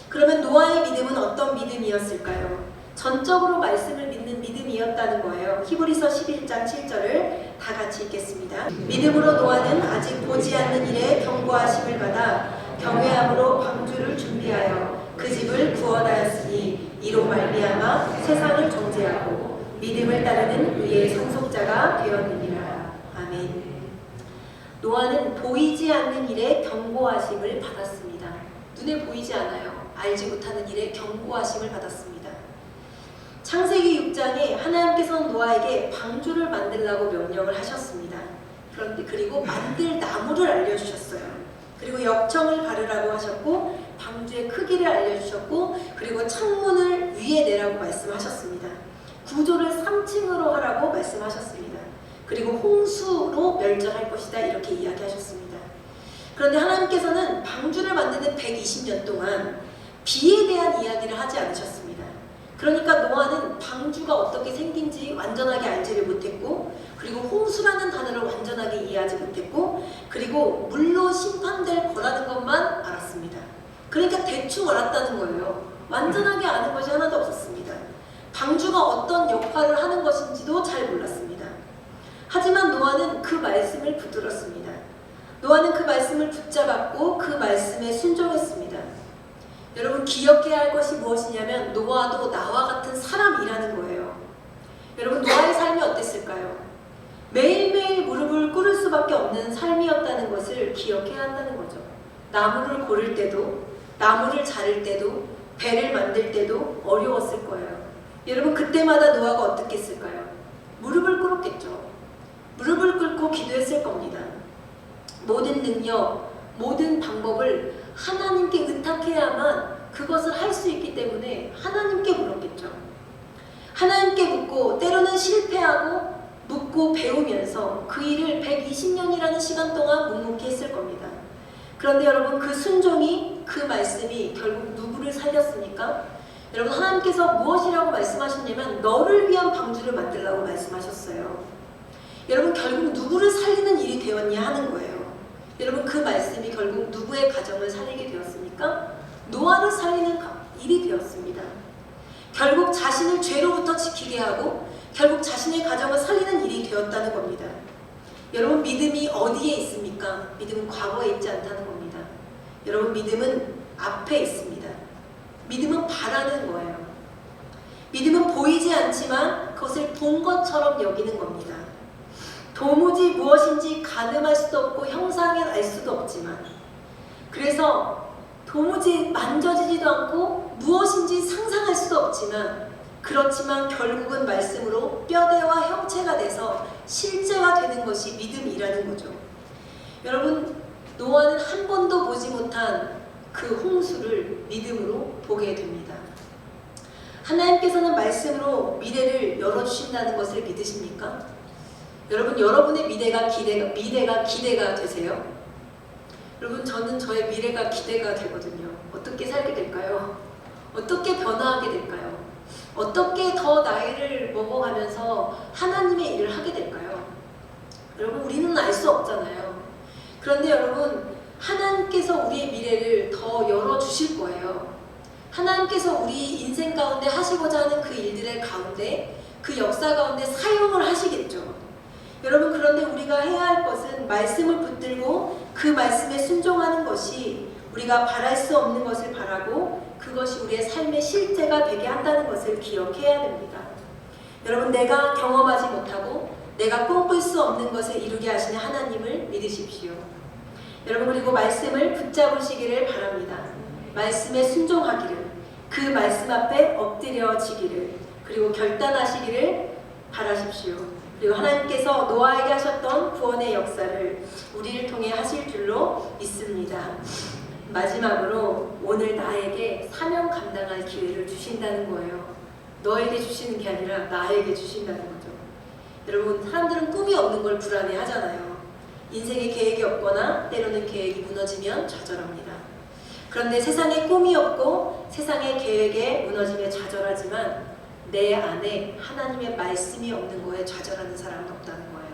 그러면 노아의 믿음은 어떤 믿음이었을까요? 전적으로 말씀을 믿는 믿음이었다는 거예요. 히브리서 11장 7절을 다 같이 읽겠습니다. 믿음으로 노아는 아직 보지 않는 일에 경고하심을 받아 경외함으로 방주를 준비하여 그 집을 구원하였으니 이로 말미암아 세상을 정죄하고 믿음을 따르는 의의 상속자가 되었느니라. 아멘. 노아는 보이지 않는 일에 경고하심을 받았습니다. 눈에 보이지 않아요. 알지 못하는 일에 경고하심을 받았습니다. 창세기 6장에 하나님께서는 노아에게 방주를 만들라고 명령을 하셨습니다. 그리고 만들 나무를 알려주셨어요. 그리고 역청을 바르라고 하셨고 방주의 크기를 알려주셨고 그리고 창문을 위에 내라고 말씀하셨습니다. 구조를 3층으로 하라고 말씀하셨습니다. 그리고 홍수로 멸절할 것이다 이렇게 이야기하셨습니다. 그런데 하나님께서는 방주를 만드는 120년 동안 비에 대한 이야기를 하지 않으셨습니다. 그러니까 노아는 방주가 어떻게 생긴지 완전하게 알지를 못했고 그리고 홍수라는 단어를 완전하게 이해하지 못했고 그리고 물로 심판될 거라는 것만 알았습니다. 그러니까 대충 알았다는 거예요. 완전하게 아는 것이 하나도 없었습니다. 방주가 어떤 역할을 하는 것인지도 잘 몰랐습니다. 하지만 노아는 그 말씀을 붙들었습니다. 노아는 그 말씀을 붙잡았고 그 말씀에 순종했습니다. 여러분 기억해야 할 것이 무엇이냐면 노아도 나와 같은 사람이라는 거예요. 여러분 노아의 삶이 어땠을까요? 매일매일 무릎을 꿇을 수밖에 없는 삶이었다는 것을 기억해야 한다는 거죠. 나무를 고를 때도 나무를 자를 때도 배를 만들 때도 어려웠을 거예요. 여러분 그때마다 노아가 어떻게 했을까요? 무릎을 꿇었겠죠. 무릎을 꿇고 기도했을 겁니다. 모든 능력, 모든 방법을 하나님께 의탁해야만 그것을 할 수 있기 때문에 하나님께 물었겠죠. 하나님께 묻고 때로는 실패하고 묻고 배우면서 그 일을 120년이라는 시간 동안 묵묵히 했을 겁니다. 그런데 여러분 그 순종이 그 말씀이 결국 누구를 살렸습니까? 여러분 하나님께서 무엇이라고 말씀하셨냐면 너를 위한 방주를 만들라고 말씀하셨어요. 여러분 결국 누구를 살리는 일이 되었냐 하는 거예요. 여러분 그 말씀이 결국 누구의 가정을 살리게 되었습니까? 노아를 살리는 일이 되었습니다. 결국 자신을 죄로부터 지키게 하고 결국 자신의 가정을 살리는 일이 되었다는 겁니다. 여러분 믿음이 어디에 있습니까? 믿음은 과거에 있지 않다는 겁니다. 여러분 믿음은 앞에 있습니다. 믿음은 바라는 거예요. 믿음은 보이지 않지만 그것을 본 것처럼 여기는 겁니다. 도무지 무엇인지 가늠할 수도 없고 형상을 알 수도 없지만 그래서 도무지 만져지지도 않고 무엇인지 상상할 수도 없지만 그렇지만 결국은 말씀으로 뼈대와 형체가 돼서 실제가 되는 것이 믿음이라는 거죠. 여러분 노아는 한 번도 보지 못한 그 홍수를 믿음으로 보게 됩니다. 하나님께서는 말씀으로 미래를 열어주신다는 것을 믿으십니까? 여러분 여러분의 미래가 기대가 되세요? 여러분 저는 저의 미래가 기대가 되거든요. 어떻게 살게 될까요? 어떻게 변화하게 될까요? 어떻게 더 나이를 먹어가면서 하나님의 일을 하게 될까요? 여러분 우리는 알 수 없잖아요. 그런데 여러분 하나님께서 우리의 미래를 더 열어주실 거예요. 하나님께서 우리 인생 가운데 하시고자 하는 그 일들의 가운데 그 역사 가운데 사용을 하시겠죠. 여러분 그런데 우리가 해야 할 것은 말씀을 붙들고 그 말씀에 순종하는 것이 우리가 바랄 수 없는 것을 바라고 그것이 우리의 삶의 실제가 되게 한다는 것을 기억해야 됩니다. 여러분 내가 경험하지 못하고 내가 꿈꿀 수 없는 것을 이루게 하시는 하나님을 믿으십시오. 여러분 그리고 말씀을 붙잡으시기를 바랍니다. 말씀에 순종하기를 그 말씀 앞에 엎드려지기를 그리고 결단하시기를 바라십시오. 그리고 하나님께서 노아에게 하셨던 구원의 역사를 우리를 통해 하실 줄로 믿습니다. 마지막으로 오늘 나에게 사명 감당할 기회를 주신다는 거예요. 너에게 주시는 게 아니라 나에게 주신다는 거죠. 여러분 사람들은 꿈이 없는 걸 불안해 하잖아요. 인생에 계획이 없거나 때로는 계획이 무너지면 좌절합니다. 그런데 세상에 꿈이 없고 세상의 계획에 무너지며 좌절하지만 내 안에 하나님의 말씀이 없는 거에 좌절하는 사람은 없다는 거예요.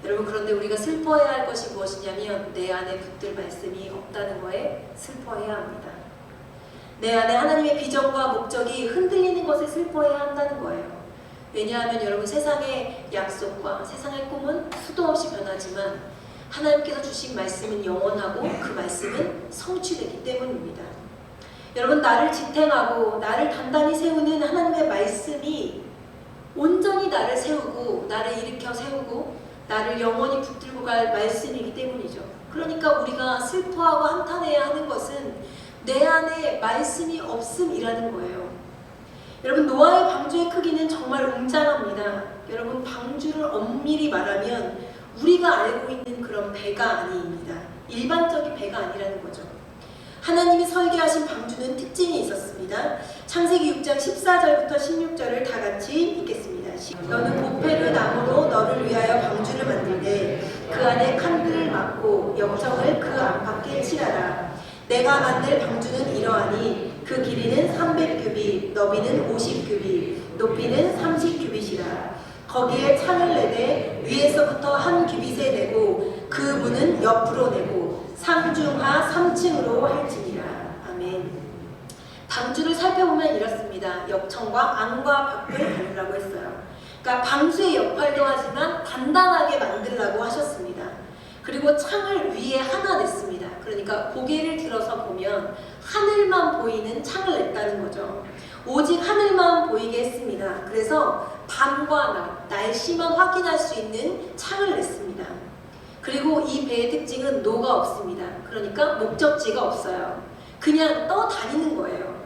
여러분 그런데 우리가 슬퍼해야 할 것이 무엇이냐면 내 안에 붙들 말씀이 없다는 거에 슬퍼해야 합니다. 내 안에 하나님의 비전과 목적이 흔들리는 것에 슬퍼해야 한다는 거예요. 왜냐하면 여러분 세상의 약속과 세상의 꿈은 수도 없이 변하지만 하나님께서 주신 말씀은 영원하고 그 말씀은 성취되기 때문입니다. 여러분 나를 지탱하고 나를 단단히 세우는 하나님의 말씀이 온전히 나를 세우고 나를 일으켜 세우고 나를 영원히 붙들고 갈 말씀이기 때문이죠. 그러니까 우리가 슬퍼하고 한탄해야 하는 것은 내 안에 말씀이 없음이라는 거예요. 여러분 노아의 방주의 크기는 정말 웅장합니다. 여러분 방주를 엄밀히 말하면 우리가 알고 있는 그런 배가 아닙니다. 일반적인 배가 아니라는 거죠. 하나님이 설계하신 방주는 특징이 있었습니다. 창세기 6장 14절부터 16절을 다 같이 읽겠습니다. 너는 보페르 나무로 너를 위하여 방주를 만들되 그 안에 칸들을 막고 역청을 그 안팎에 칠하라. 내가 만들 방주는 이러하니 그 길이는 300규빗, 너비는 50규빗, 높이는 30규빗이라. 거기에 창을 내되 위에서부터 한 규빗에 내고 그 문은 옆으로 내고 상중하 3층으로 할지니라. 아멘. 방주를 살펴보면 이렇습니다. 역청과 안과 밖을 가르라고 했어요. 그러니까 방주의 역할도 하지만 단단하게 만들라고 하셨습니다. 그리고 창을 위에 하나 냈습니다. 그러니까 고개를 들어서 보면 하늘만 보이는 창을 냈다는 거죠. 오직 하늘만 보이게 했습니다. 그래서 밤과 낮, 날씨만 확인할 수 있는 창을 냈습니다. 그리고 이 배의 특징은 노가 없습니다. 그러니까 목적지가 없어요. 그냥 떠다니는 거예요.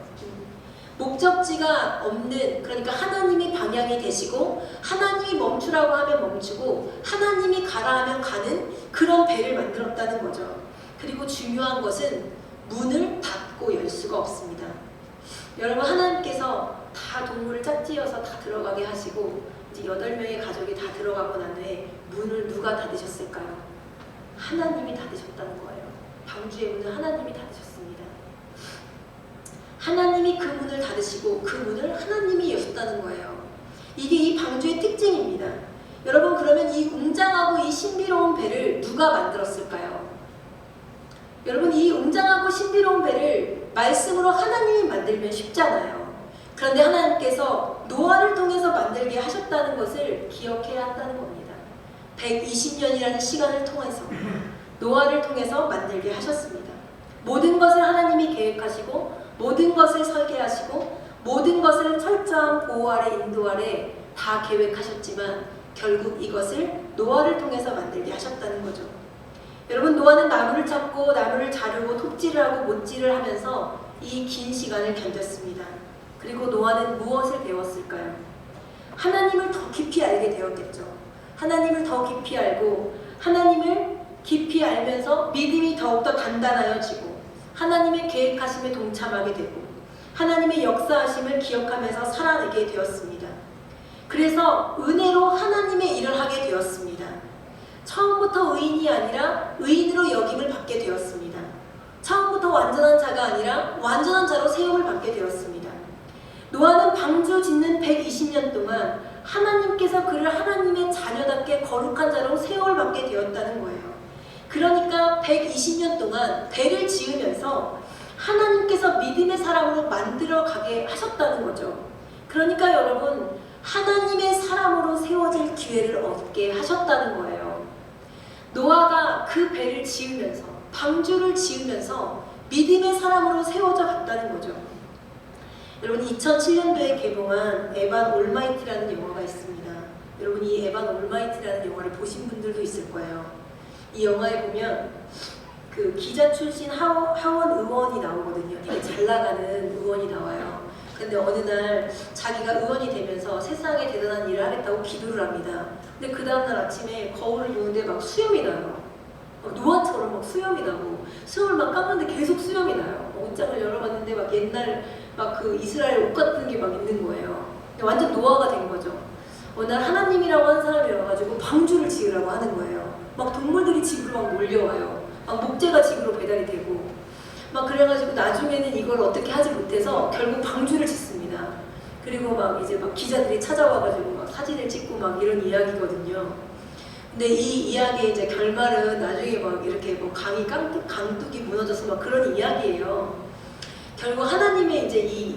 목적지가 없는, 그러니까 하나님이 방향이 되시고 하나님이 멈추라고 하면 멈추고 하나님이 가라 하면 가는 그런 배를 만들었다는 거죠. 그리고 중요한 것은 문을 닫고 열 수가 없습니다. 여러분, 하나님께서 다 동물을 짝지어서 다 들어가게 하시고 이제 8명의 가족이 다 들어가고 난 후에 문을 누가 닫으셨을까요? 하나님이 닫으셨다는 거예요. 방주의 문을 하나님이 닫으셨습니다. 하나님이 그 문을 닫으시고 그 문을 하나님이 여셨다는 거예요. 이게 이 방주의 특징입니다. 여러분, 그러면 이 웅장하고 이 신비로운 배를 누가 만들었을까요? 여러분, 이 웅장하고 신비로운 배를 말씀으로 하나님이 만들면 쉽잖아요. 그런데 하나님께서 노아를 통해서 만들게 하셨다는 것을 기억해야 한다는 겁니다. 120년이라는 시간을 통해서 노아를 통해서 만들게 하셨습니다. 모든 것을 하나님이 계획하시고 모든 것을 설계하시고 모든 것을 철저한 보호 아래 인도 아래 다 계획하셨지만 결국 이것을 노아를 통해서 만들게 하셨다는 거죠. 여러분, 노아는 나무를 찾고 나무를 자르고 톱질을 하고 못질을 하면서 이 긴 시간을 견뎠습니다. 그리고 노아는 무엇을 배웠을까요? 하나님을 더 깊이 알게 되었겠죠. 하나님을 더 깊이 알고 하나님을 깊이 알면서 믿음이 더욱더 단단하여지고 하나님의 계획하심에 동참하게 되고 하나님의 역사하심을 기억하면서 살아내게 되었습니다. 그래서 은혜로 하나님의 일을 하게 되었습니다. 처음부터 의인이 아니라 의인으로 여김을 받게 되었습니다. 처음부터 완전한 자가 아니라 완전한 자로 세움을 받게 되었습니다. 노아는 방주 짓는 120년 동안 하나님께서 그를 하나님의 자녀답게 거룩한 자로 세움을 받게 되었다는 거예요. 그러니까 120년 동안 배를 지으면서 하나님께서 믿음의 사람으로 만들어 가게 하셨다는 거죠. 그러니까 여러분, 하나님의 사람으로 세워질 기회를 얻게 하셨다는 거예요. 노아가 그 배를 지으면서 방주를 지으면서 믿음의 사람으로 세워져 갔다는 거죠. 여러분, 2007년도에 개봉한 에반 올마이티라는 영화가 있습니다. 여러분, 이 에반 올마이티라는 영화를 보신 분들도 있을 거예요. 이 영화에 보면 그 기자 출신 하원 의원이 나오거든요. 되게 잘 나가는 의원이 나와요. 근데 어느 날 자기가 의원이 되면서 세상에 대단한 일을 하겠다고 기도를 합니다. 근데 그 다음날 아침에 거울을 보는데 막 수염이 나요. 막 노아처럼 막 수염이 나고 수염을 막 감는데 계속 수염이 나요. 옷장을 열어봤는데 막 옛날 막 그 이스라엘 옷 같은 게 막 있는 거예요. 완전 노아가 된 거죠. 어느 날 하나님이라고 하는 사람이 와가지고 방주를 지으라고 하는 거예요. 막 동물들이 집으로 막 몰려와요. 막 목재가 집으로 배달이 되고 막 그래가지고 나중에는 이걸 어떻게 하지 못해서 결국 방주를 짓습니다. 그리고 막 이제 막 기자들이 찾아와가지고 막 사진을 찍고 막 이런 이야기거든요. 근데 이 이야기의 이제 결말은 나중에 막 이렇게 뭐 강둑이 무너져서 막 그런 이야기예요. 결국 하나님의 이제 이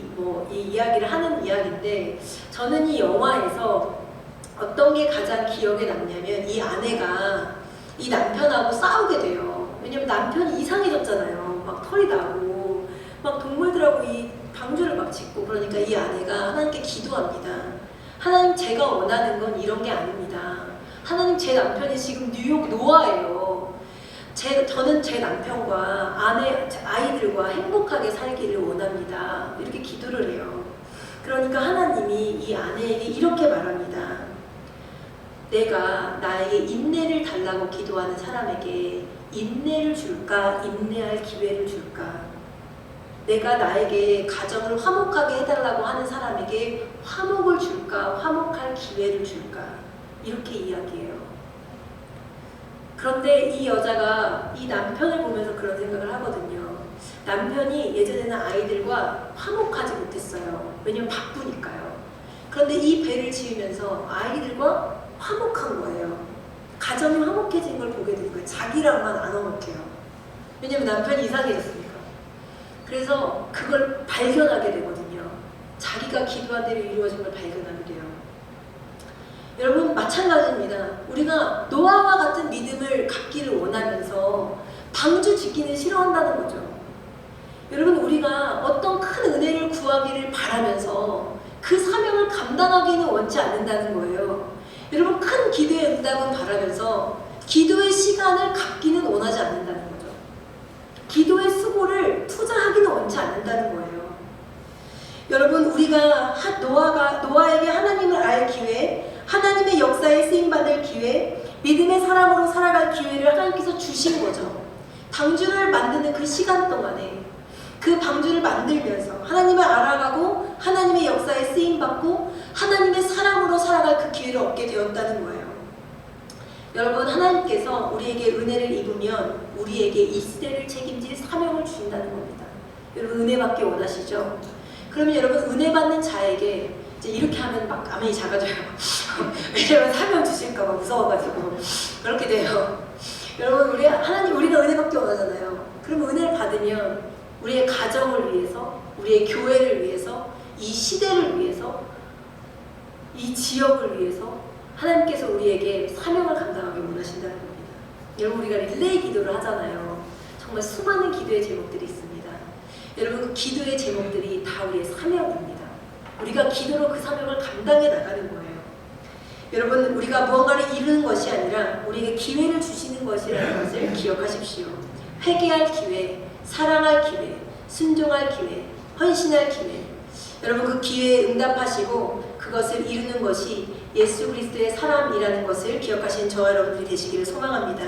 이야기를 하는 이야기인데, 저는 이 영화에서 어떤 게 가장 기억에 남냐면 이 아내가 이 남편하고 싸우게 돼요. 왜냐면 남편이 이상해졌잖아요. 막 털이 나고 막 동물들하고 이 방주를 막 짓고. 그러니까 이 아내가 하나님께 기도합니다. 하나님, 제가 원하는 건 이런 게 아닙니다. 하나님, 제 남편이 지금 뉴욕 노아예요. 저는 제 남편과 아이들과 행복하게 살기를 원합니다. 이렇게 기도를 해요. 그러니까 하나님이 이 아내에게 이렇게 말합니다. 내가 나에게 인내를 달라고 기도하는 사람에게 인내를 줄까? 인내할 기회를 줄까? 내가 나에게 가정을 화목하게 해달라고 하는 사람에게 화목을 줄까, 화목할 기회를 줄까, 이렇게 이야기해요. 그런데 이 여자가 이 남편을 보면서 그런 생각을 하거든요. 남편이 예전에는 아이들과 화목하지 못했어요. 왜냐면 바쁘니까요. 그런데 이 배를 지으면서 아이들과 화목한 거예요. 가정이 화목해진 걸 보게 된 거예요. 자기랑만 안 화목해요. 왜냐면 남편이 이상해졌으니까. 그래서 그걸 발견하게 되거든요. 자기가 기도한 대로 이루어진 걸 발견하게 돼요. 여러분, 마찬가지입니다. 우리가 노아와 같은 믿음을 갖기를 원하면서 방주 짓기는 싫어한다는 거죠. 여러분, 우리가 어떤 큰 은혜를 구하기를 바라면서 그 사명을 감당하기는 원치 않는다는 거예요. 여러분, 큰 기도의 응답은 바라면서 기도의 시간을 갖기는 원하지 않는다는 거죠. 기도의 수고를 투자하기는 원치 않는다는 거예요. 여러분, 우리가 노아에게 하나님을 알 기회, 하나님의 역사에 쓰임받을 기회, 믿음의 사람으로 살아갈 기회를 하나님께서 주신 거죠. 방주를 만드는 그 시간 동안에 그 방주를 만들면서 하나님을 알아가고 하나님의 역사에 쓰임받고 하나님의 사람으로 살아갈 그 기회를 얻게 되었다는 거예요. 여러분, 하나님께서 우리에게 은혜를 입으면 우리에게 이 시대를 책임질 사명을 주신다는 겁니다. 여러분, 은혜 받기 원하시죠? 그러면 여러분, 은혜 받는 자에게 이제 이렇게 하면 막 아멘이 작아져요. 왜냐면 사명 주실까봐 무서워가지고 그렇게 돼요. 여러분, 우리가 은혜 받기 원하잖아요. 그러면 은혜를 받으면 우리의 가정을 위해서, 우리의 교회를 위해서, 이 시대를 위해서, 이 지역을 위해서 하나님께서 우리에게 사명을 감당하기 원하신다는 겁니다. 여러분, 우리가 릴레이 기도를 하잖아요. 정말 수많은 기도의 제목들이 있습니다. 여러분, 그 기도의 제목들이 다 우리의 사명입니다. 우리가 기도로 그 사명을 감당해 나가는 거예요. 여러분, 우리가 무언가를 이루는 것이 아니라 우리에게 기회를 주시는 것이라는 것을 기억하십시오. 회개할 기회, 사랑할 기회, 순종할 기회, 헌신할 기회. 여러분, 그 기회에 응답하시고 그것을 이루는 것이 예수 그리스도의 사람이라는 것을 기억하신 저와 여러분들이 되시기를 소망합니다.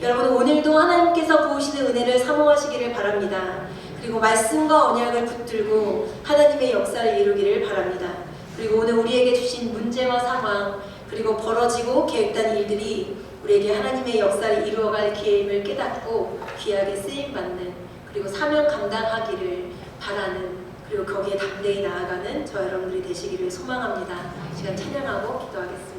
여러분, 오늘도 하나님께서 부으시는 은혜를 사모하시기를 바랍니다. 그리고 말씀과 언약을 붙들고 하나님의 역사를 이루기를 바랍니다. 그리고 오늘 우리에게 주신 문제와 상황, 그리고 벌어지고 계획된 일들이 우리에게 하나님의 역사를 이루어갈 기회임을 깨닫고 귀하게 쓰임받는, 그리고 사명 감당하기를 바라는, 그리고 거기에 담대히 나아가는 저 여러분들이 되시기를 소망합니다. 시간 찬양하고 기도하겠습니다.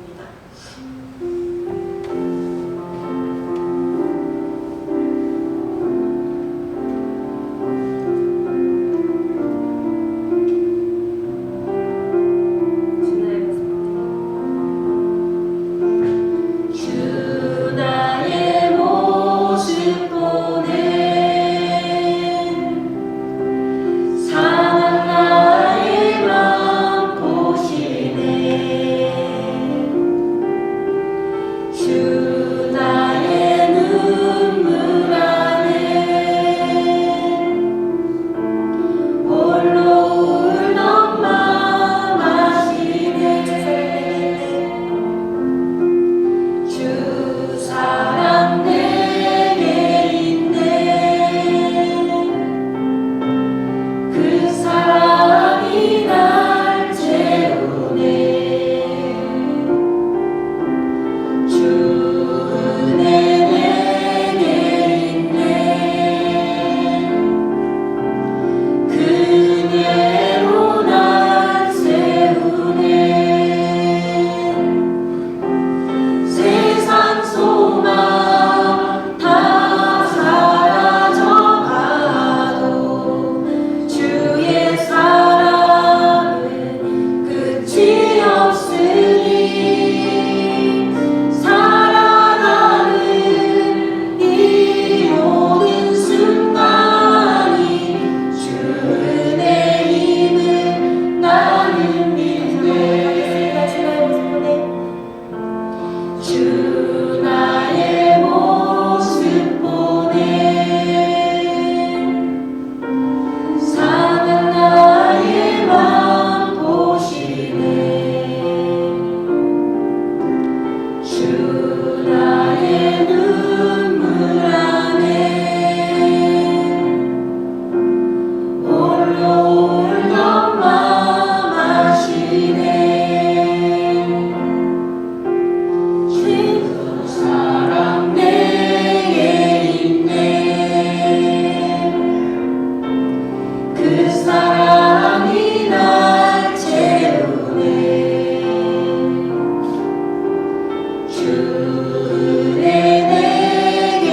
은혜 내게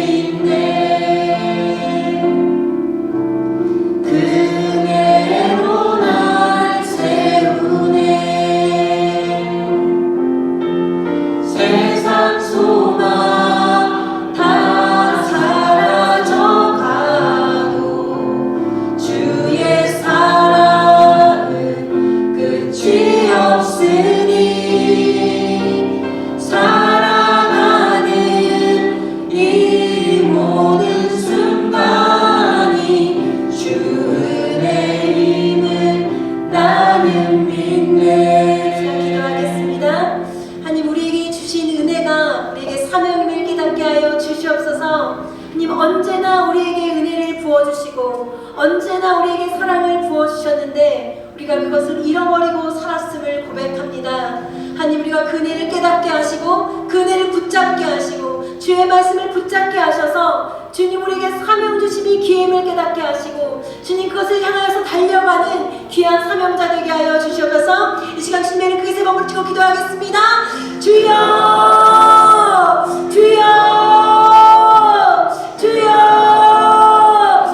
있네. 그 은혜로 날 세우네. 세상 소망 다 사라져가도 주의 사랑은 끝이 없으니 사랑하는 이 모든 순간이 주 은혜임을 나는 믿네. 자, 기도하겠습니다. 하나님, 우리에게 주신 은혜가 우리에게 사명임을 깨닫게 하여 주시옵소서. 하나님, 언제나 우리에게 은혜를 부어주시고 언제나 우리에게 사랑을 부어주셨는데 우리가 그것을 잃어버리고 살았음을 고백합니다. 하나님, 우리가 그 은혜를 깨닫게 하시고 그 은혜를 붙잡게 하시고 주의 말씀을 붙잡게 하셔서 주님, 우리에게 사명 주심이 기임을 깨닫게 하시고 주님, 그것을 향하여서 달려가는 귀한 사명자 되게 하여 주시옵소서. 이 시간 신명을 크게 세 번 부르짖고 기도하겠습니다. 주여, 주여, 주여.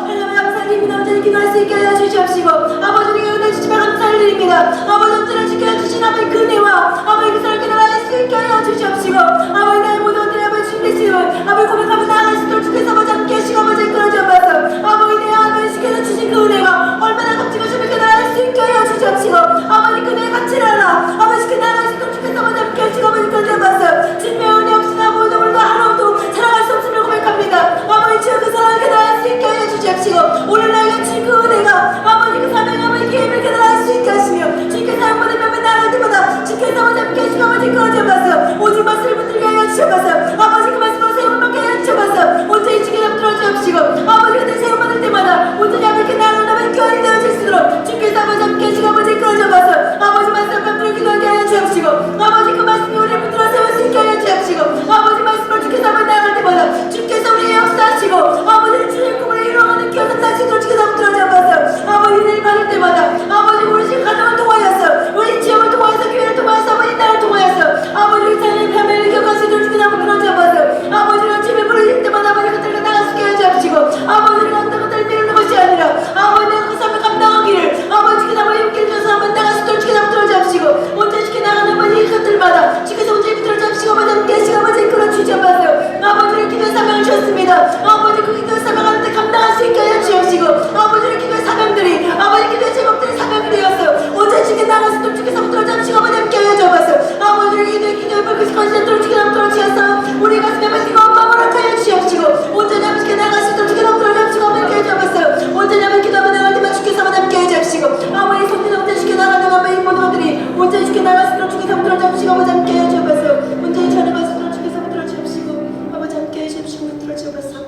하나님, 감사드립니다. 언제나 기도할 수 있게 하여 주시옵시고 아버지, 우리에게 은혜 주시며 감사를 드립니다. 아버지, 언제나 지켜주신 아버지 그 은혜와 아버지 그 사랑을 깨달을 수 있게 하여 주시옵시고 아버지, 나의 모든 것들이 아버지 주님 되시면 아버지 고백하며 나아갈 수 있도록 주께서 아버지 함께 하시고 아버지 이끌어주옵소서. 아버지, 내 아버지 주께서 주신 그 은혜가 얼마나 값지고 주님을 깨달을 수 있게 하여 주시옵시고 아버지, 그 은혜의 가치를 알아 아버지 그 나아갈 수 있도록 주께서 아버지 함께 하시고 아버지 이끌어주옵소서. 주님의 은혜 없이는 아버지 오늘도 하루도 살아갈 수 없음을 고백합니다. 아버지, 주여 그 사랑을 깨달을 수 있게 하여 주시옵시고 오늘 나에게 주신 그 은혜가 아버지 그 사명의 아버지 기회를 깨달을 수 있게 하시며 주께 사용받은 맘에 나갈 때마다 주께서 아버지 함께 하시고 아버지 이끌어주옵소서. 오직 말씀을 붙들게 하여 주시옵소서. 아버지, 그 말씀으로 세움을 받게 하여 주시옵소서. 온전히 주께 잡들어 주옵시고 아버지, 그때 세움받을 때마다 온전히 아버지 나아가는 아버지 교회를 되어질 수 있도록 주께서 아버지 함께 하시고 아버지 이끌어주옵소서. 아버지, 말씀 받들어 기도하게 하여 주옵시고 아버지, 그 말씀이 우리를 붙들어 세울 수 있게 하여 주옵시고 아버지, 말씀으로 주께서 아버지 나아갈 때마다 주께서 우리의 역사하시고 아버지 주의 꿈을 이루어가는 기회를 사시도록 주께서 붙들어 주옵소서. 아버지, 은혜를 받을 때마다 아버지 우리 집 가정을 통하여서 우리 지역을 통하여서 교회를 통하여서 아버지 나라를 통하여서 아버지 우리 자녀의 family 기억할 수 있도록 주께서 붙들어 주옵소서. 아버지, 우리가 집에 부르실 때마다 아버지 그들과 나갈 수 있게 하여 주옵시고 아버지, 우리가 어떤 것들을 미루는 것이 아니라 아버지 내가 그 삶을 감당하기를 아버지 주께서 아버지 힘길 주셔서 한번 나갈 수 있도록 주께서 붙들어 주옵시고 온전히 주께 나가는 아버지 이 것들마다 주께서 온전히 붙들어 주옵시고 아버지 함께 하시고 아버지 이끌어 주시옵소서. 아버지, 우리 기도의 사명을 주셨습니다. 아버지, 그 기도의 사명을 감당할 수 있게 하여 주옵시고 아버지, 우리 기도의 사명들이 아버지 기도의 제목들이 사명이 되었어요. 온전히 주께 나갈 수 있도록 주께서 붙들어 주옵시고 아버지 함께 하여 주옵소서. 아버지, 우리 기도의 불빛이 거짓되도록 주께서 붙들어 주셔서 우리 가슴에 아버지 뜨거운 마음을 허락하여 주시옵시고 온전히 아버지께 나갈 수 있도록 주께서 붙들어 주옵시고 아버지 함께 하여 주옵소서. 온전히 아버지 기도하며 나갈 때만 주께서 아버지 함께 해주옵시고 아버지 손짓 온전히 주께 나갈 때만 아버지 모든 것들이 온전히 주께 나갈 수 있도록 주께서 붙들어 주옵시고 아버지 함께 해주옵소서. 온전히 전해갈 수 있도록 주께서 붙들어 주옵시고 아버지 함께 해주옵시고 붙들어 주옵소서.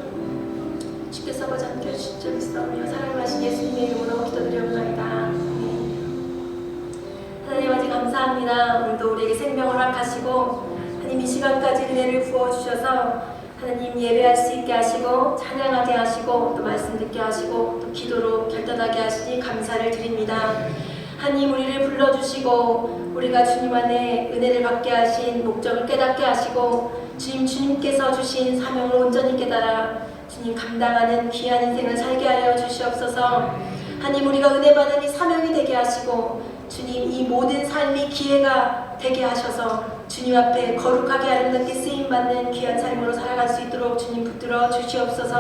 주께서 아버지 함께 해주옵소서. 사랑을 하신 예수님의 이름으로 기도드려옵나이다. 하나님, 아버지 감사합니다. 오늘도 우리에게 생명을 허락하시고 하나님 이 시간까지 은혜를 부어주셔서 하나님 예배할 수 있게 하시고 찬양하게 하시고 또 말씀 듣게 하시고 또 기도로 결단하게 하시니 감사를 드립니다. 하나님, 우리를 불러주시고 우리가 주님 안에 은혜를 받게 하신 목적을 깨닫게 하시고 주님께서 주신 사명을 온전히 깨달아 주님 감당하는 귀한 인생을 살게 하여 주시옵소서. 하나님, 우리가 은혜 받은 이 사명이 되게 하시고 주님 이 모든 삶이 기회가 되게 하셔서 주님 앞에 거룩하게 아름답게 쓰임받는 귀한 삶으로 살아갈 수 있도록 주님 붙들어 주시옵소서.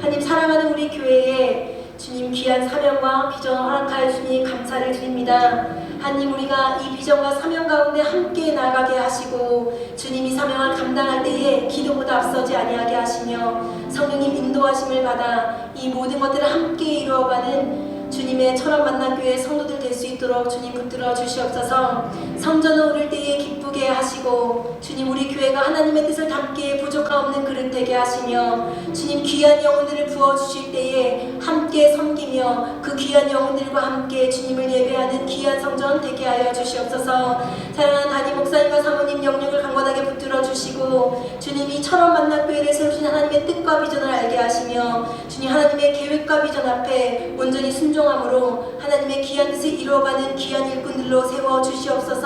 하나님, 사랑하는 우리 교회에 주님 귀한 사명과 비전을 허락하여 주니 감사를 드립니다. 하나님, 우리가 이 비전과 사명 가운데 함께 나가게 하시고 주님이 사명을 감당할 때에 기도보다 앞서지 아니하게 하시며 성령님 인도하심을 받아 이 모든 것들을 함께 이루어가는 주님의 천원 만남교회 성도들 될 수 있도록 주님 붙들어 주시옵소서. 성전을 오를 때에 기쁘게 하시고 주님 우리 교회가 하나님의 뜻을 담기에 부족함 없는 그릇 되게 하시며 주님 귀한 영혼들을 부어주실 때에 함께 섬기며 그 귀한 영혼들과 함께 주님을 예배하는 귀한 성전 되게 하여 주시옵소서. 사랑하는 담임 목사님과 사모님 영역을 강건하게 붙들어 주시고 주님이 천원 만남교회를 세우신 하나님의 뜻과 비전을 알게 하시며 주님 하나님의 계획과 비전 앞에 온전히 순종함으로 하나님의 귀한 뜻을 이루어가는 귀한 일꾼들로 세워 주시옵소서.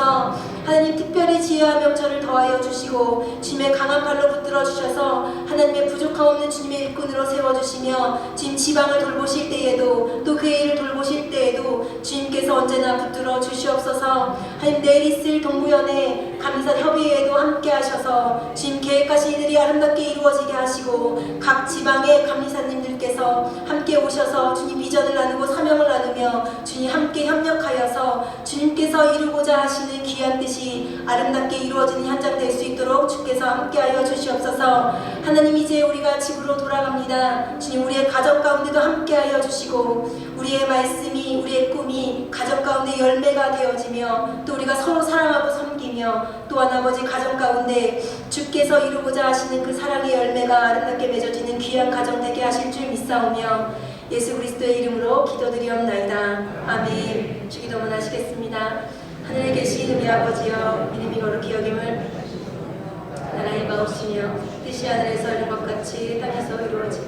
하나님 특별히 지혜와 명철을 더하여 주시고 주님의 강한 발로 붙들어 주셔서 하나님의 부족함 없는 주님의 일꾼으로 세워주시며 주님 지방을 돌보실 때에도 또 그의 일을 돌보실 때에도 주님께서 언제나 붙들어 주시옵소서. 하나님 내일 있을 동무연회 감사 협의회에도 함께 하셔서 주님 계획하신 일들이 아름답게 이루어지게 하시고 각 지방의 감리사님들께서 함께 오셔서 주님 비전을 나누고 사명을 나누며 주님 함께 협력하여서 주님께서 이루고자 하시는 귀한 뜻이 아름답게 이루어지는 현장 될 수 있도록 주께서 함께하여 주시옵소서. 하나님 이제 우리가 집으로 돌아갑니다. 주님 우리의 가정 가운데도 함께하여 주시고 우리의 말씀이 우리의 꿈이 가정 가운데 열매가 되어지며 또 우리가 서로 사랑하고 섬기며 또한 아버지 가정 가운데 주께서 이루고자 하시는 그 사랑의 열매가 아름답게 맺어지는 귀한 가정 되게 하실 줄 믿사오며 예수 그리스도의 이름으로 기도드리옵나이다. 아멘. 주기도문 하시겠습니다. 하늘에 계신 우리 아버지여 이름이 거룩히 여김을 나라의 마옵시며 뜻이 하늘에서 이룬 것 같이 땅에서 이루어지고